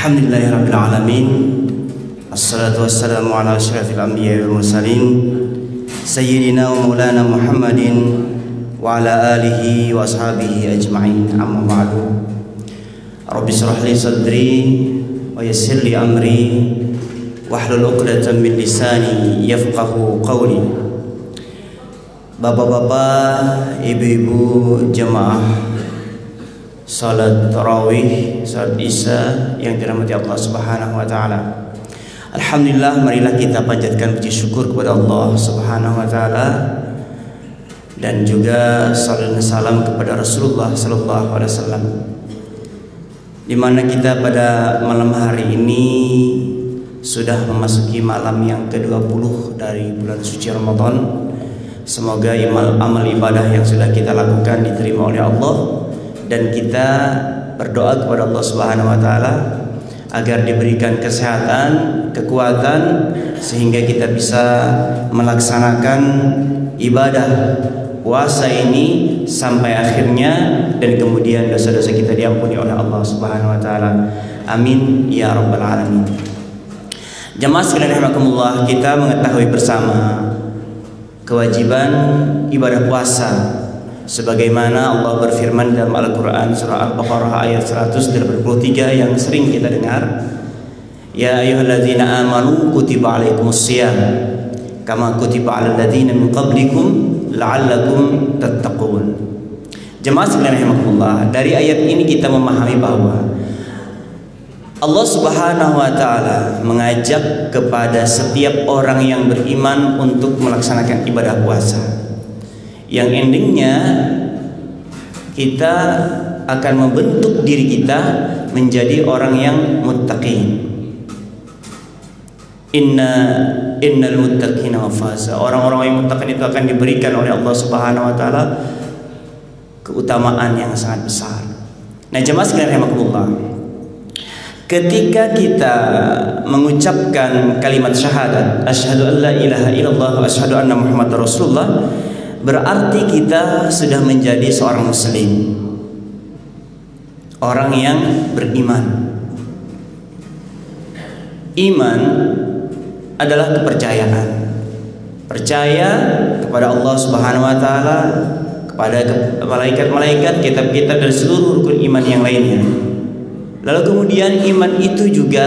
Alhamdulillahirabbil alamin. Assalatu wassalamu ala asyrafil anbiya'i wal mursalin sayyidina wa maulana Muhammadin wa ala alihi wa ashabihi ajma'in. Amma ba'du. Rabbi shrah li sadri wa yassir li amri wahlul 'uqdatam min lisani yafqahu qawli. Bapak-bapak, ibu-ibu jemaah salat tarawih, salat isya yang dirahmati Allah Subhanahu wa taala. Alhamdulillah, marilah kita panjatkan puji syukur kepada Allah Subhanahu wa taala dan juga salam dan salam kepada Rasulullah sallallahu alaihi wasallam. Di mana kita pada malam hari ini sudah memasuki malam yang ke-20 dari bulan suci Ramadan. Semoga amal ibadah yang sudah kita lakukan diterima oleh Allah, dan kita berdoa kepada Allah Subhanahu wa taala agar diberikan kesehatan, kekuatan sehingga kita bisa melaksanakan ibadah puasa ini sampai akhirnya, dan kemudian dosa-dosa kita diampuni oleh Allah Subhanahu wa taala. Amin ya rabbal alamin. Jemaah sekalian rahimakumullah, kita mengetahui bersama kewajiban ibadah puasa sebagaimana Allah berfirman dalam Al-Quran surah Al-Baqarah ayat 183 yang sering kita dengar, ya ayyuhalladzina amanu kutiba alaikumusiyam kama kutiba alal ladzina min qablikum la'allakum tattaqun. Jemaah sekalian rahimakumullah, dari ayat ini kita memahami bahwa Allah Subhanahu wa taala mengajak kepada setiap orang yang beriman untuk melaksanakan ibadah puasa, yang endingnya kita akan membentuk diri kita menjadi orang yang muttaqin. Innal muttaqina mafaza. Orang-orang yang muttaqin itu akan diberikan oleh Allah Subhanahu wa taala keutamaan yang sangat besar. Nah, jemaah sekalian rahimakumullah, ketika kita mengucapkan kalimat syahadat asyhadu an la ilaha illallah wa asyhadu anna muhammadar rasulullah, berarti kita sudah menjadi seorang muslim, orang yang beriman. Iman adalah kepercayaan, percaya kepada Allah Subhanahu wa taala, kepada malaikat-malaikat, kitab-kitab dan seluruh rukun iman yang lainnya. Lalu kemudian iman itu juga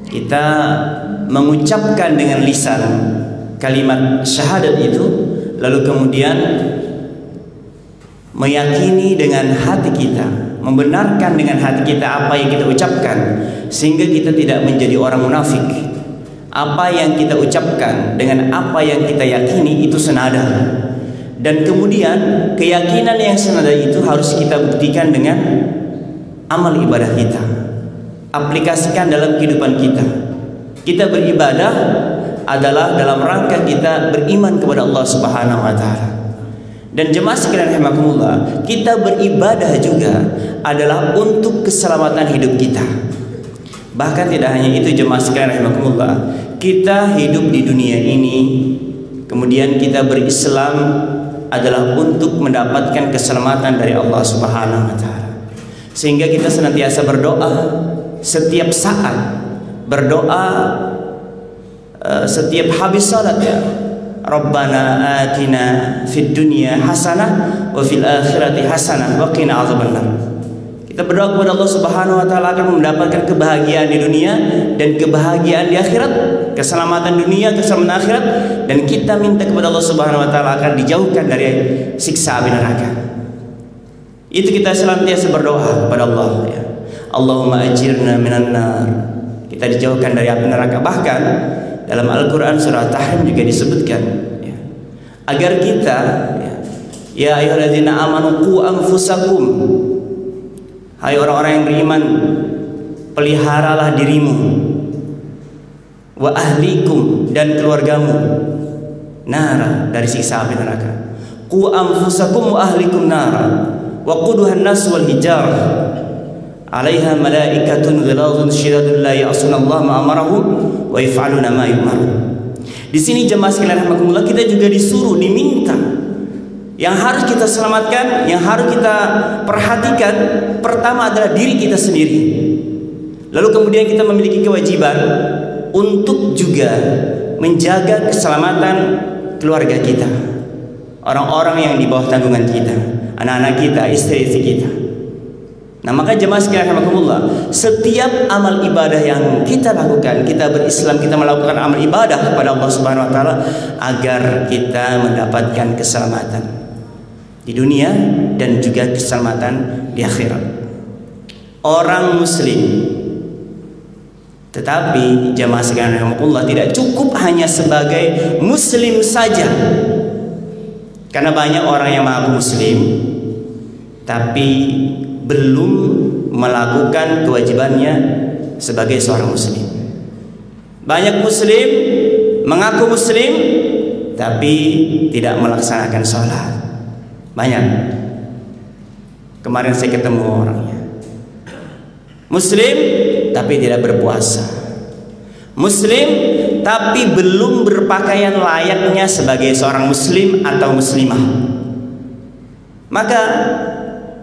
kita mengucapkan dengan lisan kalimat syahadat itu, lalu kemudian meyakini dengan hati kita, membenarkan dengan hati kita apa yang kita ucapkan, sehingga kita tidak menjadi orang munafik. Apa yang kita ucapkan dengan apa yang kita yakini itu senada, dan kemudian keyakinan yang senada itu harus kita buktikan dengan amal ibadah kita, aplikasikan dalam kehidupan kita. Kita beribadah adalah dalam rangka kita beriman kepada Allah Subhanahu wa taala. Dan jemaah sekalian rahimakumullah, kita beribadah juga adalah untuk keselamatan hidup kita. Bahkan tidak hanya itu jemaah sekalian rahimakumullah, kita hidup di dunia ini, kemudian kita berislam adalah untuk mendapatkan keselamatan dari Allah Subhanahu wa taala. Sehingga kita senantiasa berdoa setiap saat, berdoa setiap habis salat, ya Rabbana atina fid dunya hasanah wa fil akhirati hasanah wa qina adzabannar. Kita berdoa kepada Allah Subhanahu wa taala akan mendapatkan kebahagiaan di dunia dan kebahagiaan di akhirat, keselamatan dunia, keselamatan akhirat, dan kita minta kepada Allah Subhanahu wa taala akan dijauhkan dari siksa api neraka. Itu kita senantiasa berdoa kepada Allah, ya. Allahumma ajirna minan nar. Kita dijauhkan dari api neraka. Bahkan dalam Al-Quran surah Tahrim juga disebutkan, ya, agar kita, ya ayyuhalladzina amanu qu anfusakum, hai orang-orang yang beriman, peliharalah dirimu, wa ahlikum, dan keluargamu, nara, dari siksa api neraka. Qu anfusakum wa ahlikum nara wa quduhan nas wal hijarah 'alaiha malaikatun ghiladun syidadun la ya'suna Allah ma amarahum wa yaf'aluna ma yu'marun. Di sini jemaah sekalian rahimakumullah, kita juga disuruh, diminta, yang harus kita selamatkan, yang harus kita perhatikan pertama adalah diri kita sendiri. Lalu kemudian kita memiliki kewajiban untuk juga menjaga keselamatan keluarga kita, orang-orang yang di bawah tanggungan kita, anak-anak kita, istri-istri kita. Nah, maka jemaah sekalian rahimakumullah, setiap amal ibadah yang kita lakukan, kita berislam, kita melakukan amal ibadah kepada Allah Subhanahu wa taala agar kita mendapatkan keselamatan di dunia dan juga keselamatan di akhirat. Orang muslim, tetapi jemaah sekalian rahimakumullah, tidak cukup hanya sebagai muslim saja. Karena banyak orang yang mengaku muslim tapi belum melakukan kewajibannya sebagai seorang muslim. Banyak muslim mengaku muslim tapi tidak melaksanakan sholat. Banyak. Kemarin saya ketemu orangnya, muslim tapi tidak berpuasa, muslim tapi belum berpakaian layaknya sebagai seorang muslim atau muslimah. Maka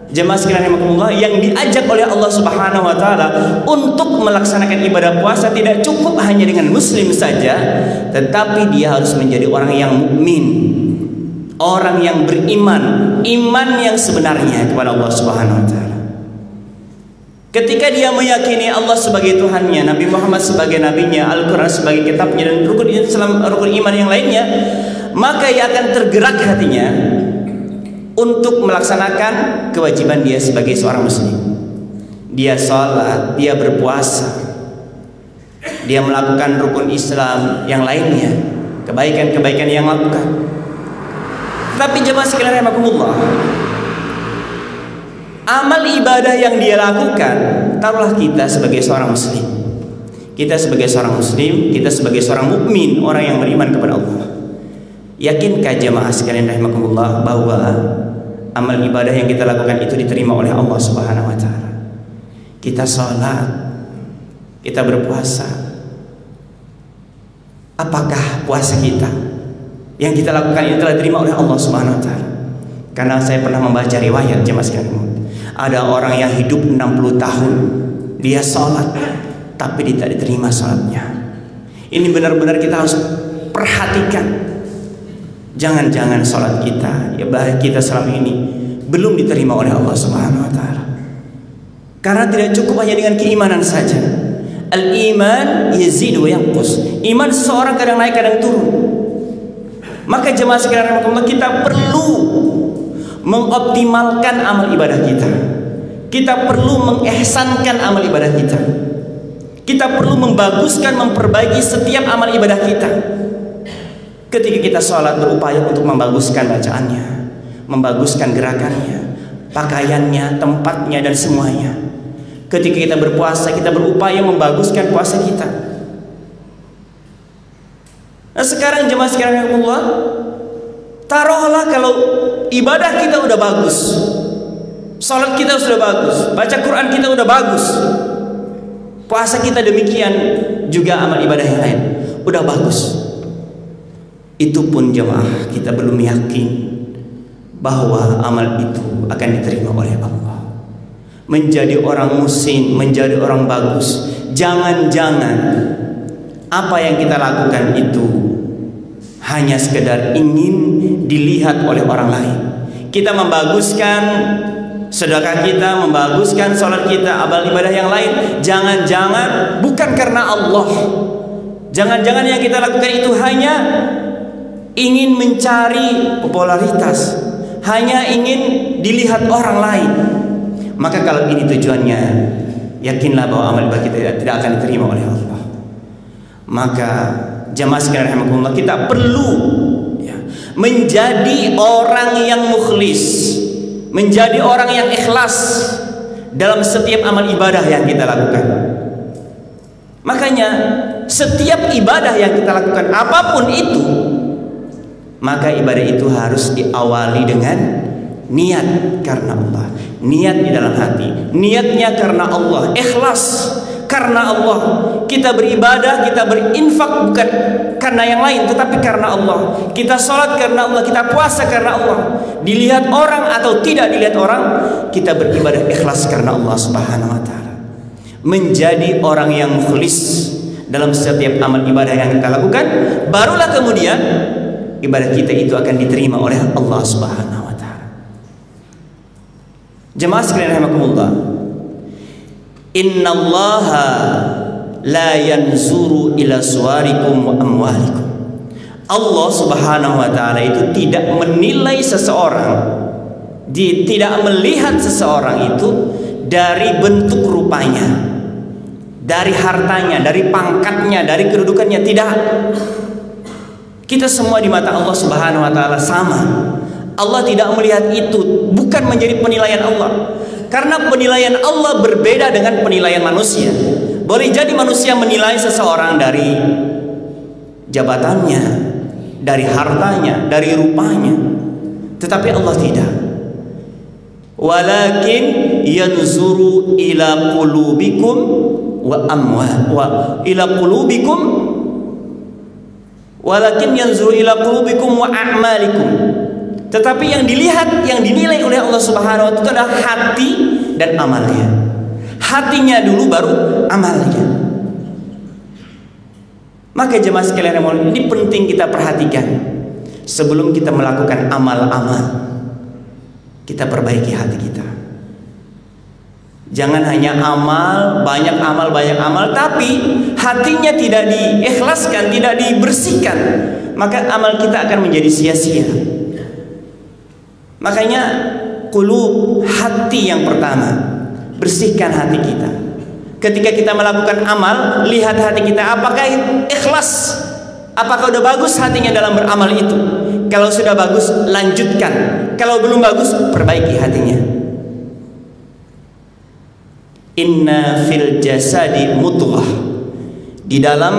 jemaah sekalian rahimakumullah, yang diajak oleh Allah Subhanahu wa taala untuk melaksanakan ibadah puasa tidak cukup hanya dengan muslim saja, tetapi dia harus menjadi orang yang mukmin, orang yang beriman, iman yang sebenarnya kepada Allah Subhanahu wa taala. Ketika dia meyakini Allah sebagai Tuhannya, Nabi Muhammad sebagai nabinya, Al-Quran sebagai kitabnya, dan rukun Islam, rukun iman yang lainnya, maka ia akan tergerak hatinya untuk melaksanakan kewajiban dia sebagai seorang muslim. Dia sholat, dia berpuasa, dia melakukan rukun Islam yang lainnya, kebaikan-kebaikan yang lakukan. Tapi jemaah sekalian rahimakumullah, amal ibadah yang dia lakukan, taruhlah kita sebagai seorang muslim, kita sebagai seorang muslim, kita sebagai seorang mukmin, orang yang beriman kepada Allah. Yakinkah jemaah sekalian rahimakumullah bahwa amal ibadah yang kita lakukan itu diterima oleh Allah Subhanahu wa taala? Kita sholat, kita berpuasa, apakah puasa kita yang kita lakukan ini telah diterima oleh Allah Subhanahu wa taala? Karena saya pernah membaca riwayat jemaah sekalian, ada orang yang hidup 60 tahun dia sholat tapi tidak diterima sholatnya. Ini benar-benar kita harus perhatikan. Jangan-jangan sholat kita, ibadah kita selama ini belum diterima oleh Allah Subhanahu wa taala. Karena tidak cukup hanya dengan keimanan saja. Al-iman yazidu wa yanqus. Iman seseorang kadang naik kadang turun. Maka jemaah sekalian rahimakumullah, kita perlu mengoptimalkan amal ibadah kita. Kita perlu mengihsankan amal ibadah kita. Kita perlu membaguskan, memperbaiki setiap amal ibadah kita. Ketika kita sholat, berupaya untuk membaguskan bacaannya, membaguskan gerakannya, pakaiannya, tempatnya, dan semuanya. Ketika kita berpuasa, kita berupaya membaguskan puasa kita. Nah, sekarang jemaah sekalian rahimakumullah, taruhlah kalau ibadah kita udah bagus, sholat kita sudah bagus, baca Quran kita udah bagus, puasa kita demikian, juga amal ibadah yang lain udah bagus. Itu pun jemaah kita belum yakin bahwa amal itu akan diterima oleh Allah. Menjadi orang muslim, menjadi orang bagus, jangan-jangan apa yang kita lakukan itu hanya sekedar ingin dilihat oleh orang lain. Kita membaguskan sedekah kita, membaguskan sholat kita, amal ibadah yang lain, jangan-jangan bukan karena Allah. Jangan-jangan yang kita lakukan itu hanya ingin mencari popularitas, hanya ingin dilihat orang lain. Maka kalau ini tujuannya, yakinlah bahwa amal ibadah kita tidak akan diterima oleh Allah. Maka jamaah sekalian rahimakumullah, kita perlu menjadi orang yang mukhlis, menjadi orang yang ikhlas dalam setiap amal ibadah yang kita lakukan. Makanya setiap ibadah yang kita lakukan, apapun itu, maka ibadah itu harus diawali dengan niat karena Allah, niat di dalam hati, niatnya karena Allah, ikhlas karena Allah. Kita beribadah, kita berinfak bukan karena yang lain, tetapi karena Allah. Kita sholat karena Allah, kita puasa karena Allah. Dilihat orang atau tidak dilihat orang, kita beribadah ikhlas karena Allah Subhanahu wa taala. menjadi orang yang mukhlis dalam setiap amal ibadah yang kita lakukan, barulah kemudian ibadah kita itu akan diterima oleh Allah Subhanahu wa taala. Jemaah sekalian rahimakumullah, innallaha la yanzuru ila suwarikum wa amwalikum. Allah Subhanahu wa taala itu tidak menilai seseorang, tidak melihat seseorang itu dari bentuk rupanya, dari hartanya, dari pangkatnya, dari kedudukannya. Tidak. Kita semua di mata Allah Subhanahu wa taala sama. Allah tidak melihat itu, bukan menjadi penilaian Allah. Karena penilaian Allah berbeda dengan penilaian manusia. Boleh jadi manusia menilai seseorang dari jabatannya, dari hartanya, dari rupanya, tetapi Allah tidak. Walakin yanzuru ila qulubikum wa ila qulubikum, walakin yanzuru ila qulubikum wa a'malikum. Tetapi yang dilihat, yang dinilai oleh Allah Subhanahu wa taala itu adalah hati dan amalnya. Hatinya dulu baru amalnya. Maka jemaah sekalian, ini penting kita perhatikan. Sebelum kita melakukan amal-amal, kita perbaiki hati kita. Jangan hanya amal, banyak amal, tapi hatinya tidak diikhlaskan, tidak dibersihkan, maka amal kita akan menjadi sia-sia. Makanya qulub, hati yang pertama, bersihkan hati kita. Ketika kita melakukan amal, lihat hati kita apakah ikhlas, apakah udah bagus hatinya dalam beramal itu. Kalau sudah bagus, lanjutkan. Kalau belum bagus, perbaiki hatinya. Inna fil jasadi mudghah. Di dalam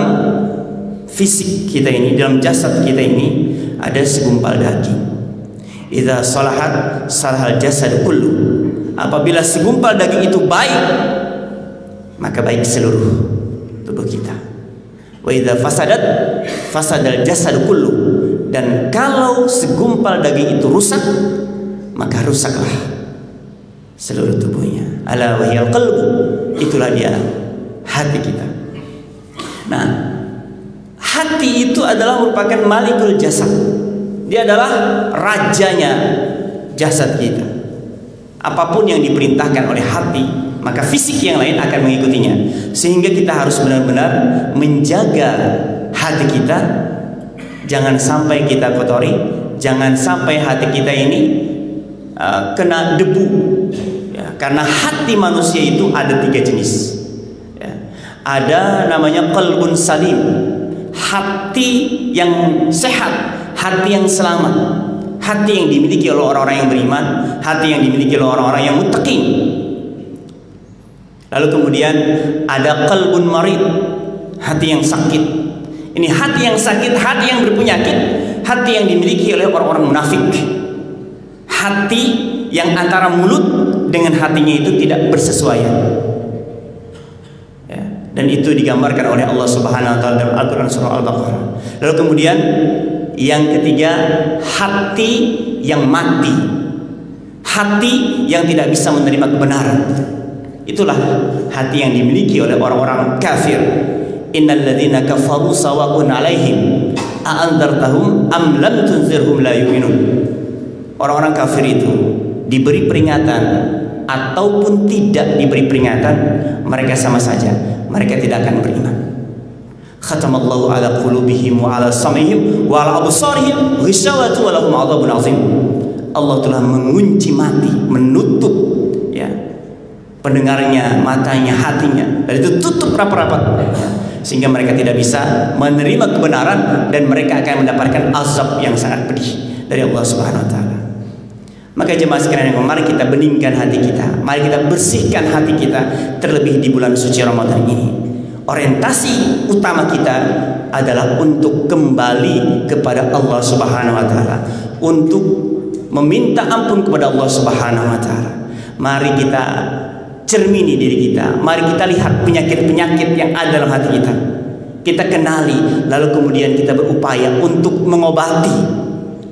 fisik kita ini, dalam jasad kita ini ada segumpal daging. Idza salahat salahal jasad kullu. Apabila segumpal daging itu baik, maka baik seluruh tubuh kita. Wa idza fasadat fasadal jasad kullu. Dan kalau segumpal daging itu rusak, maka rusaklah seluruh tubuhnya. Ala wahyal qalbu, itulah dia hati kita. Nah, hati itu adalah merupakan malikul jasad. Dia adalah rajanya jasad kita. Apapun yang diperintahkan oleh hati, maka fisik yang lain akan mengikutinya. Sehingga kita harus benar-benar menjaga hati kita. Jangan sampai kita kotori, jangan sampai hati kita ini kena debu. Ya, karena hati manusia itu ada 3 jenis. Ya. Ada namanya qalbun salim, hati yang sehat, hati yang selamat, hati yang dimiliki oleh orang-orang yang beriman, hati yang dimiliki oleh orang-orang yang muttaqin. Lalu kemudian ada qalbun marid, hati yang sakit. Ini hati yang sakit, hati yang berpenyakit, hati yang dimiliki oleh orang-orang munafik. Hati yang antara mulut dengan hatinya itu tidak bersesuaian. Ya, dan itu digambarkan oleh Allah Subhanahu wa taala dalam Al-Qur'an surah Al-Baqarah. Lalu kemudian yang ketiga, hati yang mati, hati yang tidak bisa menerima kebenaran. Itulah hati yang dimiliki oleh orang-orang kafir. Innal ladzina kafaru sawa'un 'alaihim a anzartahum am lam tunzirhum la yu'minun. Orang-orang kafir itu diberi peringatan ataupun tidak diberi peringatan, mereka sama saja, mereka tidak akan beriman. Khatamallahu ala qulubihim wa ala sam'ihim wa ala absarihim ghishawatu wa lahum 'adzabun 'azim. Allah telah mengunci mati, menutup ya pendengarnya, matanya, hatinya, dan itu tutup rapat-rapat sehingga mereka tidak bisa menerima kebenaran dan mereka akan mendapatkan azab yang sangat pedih dari Allah Subhanahu wa taala. Maka jemaah sekalian, mari kita beningkan hati kita, mari kita bersihkan hati kita, terlebih di bulan suci Ramadan ini. Orientasi utama kita adalah untuk kembali kepada Allah Subhanahu wa taala, untuk meminta ampun kepada Allah Subhanahu wa taala. Mari kita cermini diri kita, mari kita lihat penyakit-penyakit yang ada dalam hati kita. Kita kenali, lalu kemudian kita berupaya untuk mengobati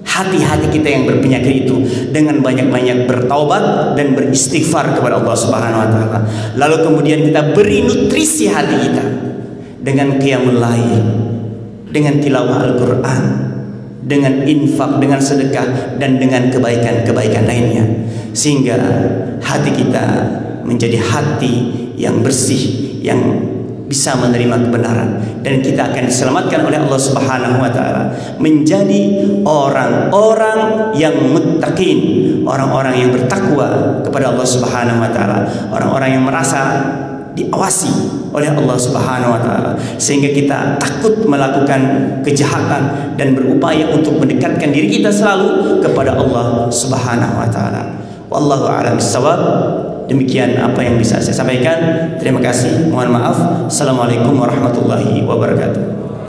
hati-hati kita yang berpenyakit itu dengan banyak-banyak bertaubat dan beristighfar kepada Allah Subhanahu wa taala. Lalu kemudian kita beri nutrisi hati kita dengan qiyamul lail, dengan tilawah Al-Qur'an, dengan infak, dengan sedekah, dan dengan kebaikan-kebaikan lainnya, sehingga hati kita menjadi hati yang bersih, yang bisa menerima kebenaran, dan kita akan diselamatkan oleh Allah Subhanahu wa taala menjadi orang-orang yang muttaqin, orang-orang yang bertakwa kepada Allah Subhanahu wa taala, orang-orang yang merasa diawasi oleh Allah Subhanahu wa taala, sehingga kita takut melakukan kejahatan dan berupaya untuk mendekatkan diri kita selalu kepada Allah Subhanahu wa taala. Wallahu a'lam bissawab. Demikian apa yang bisa saya sampaikan. Terima kasih. Mohon maaf. Assalamualaikum warahmatullahi wabarakatuh.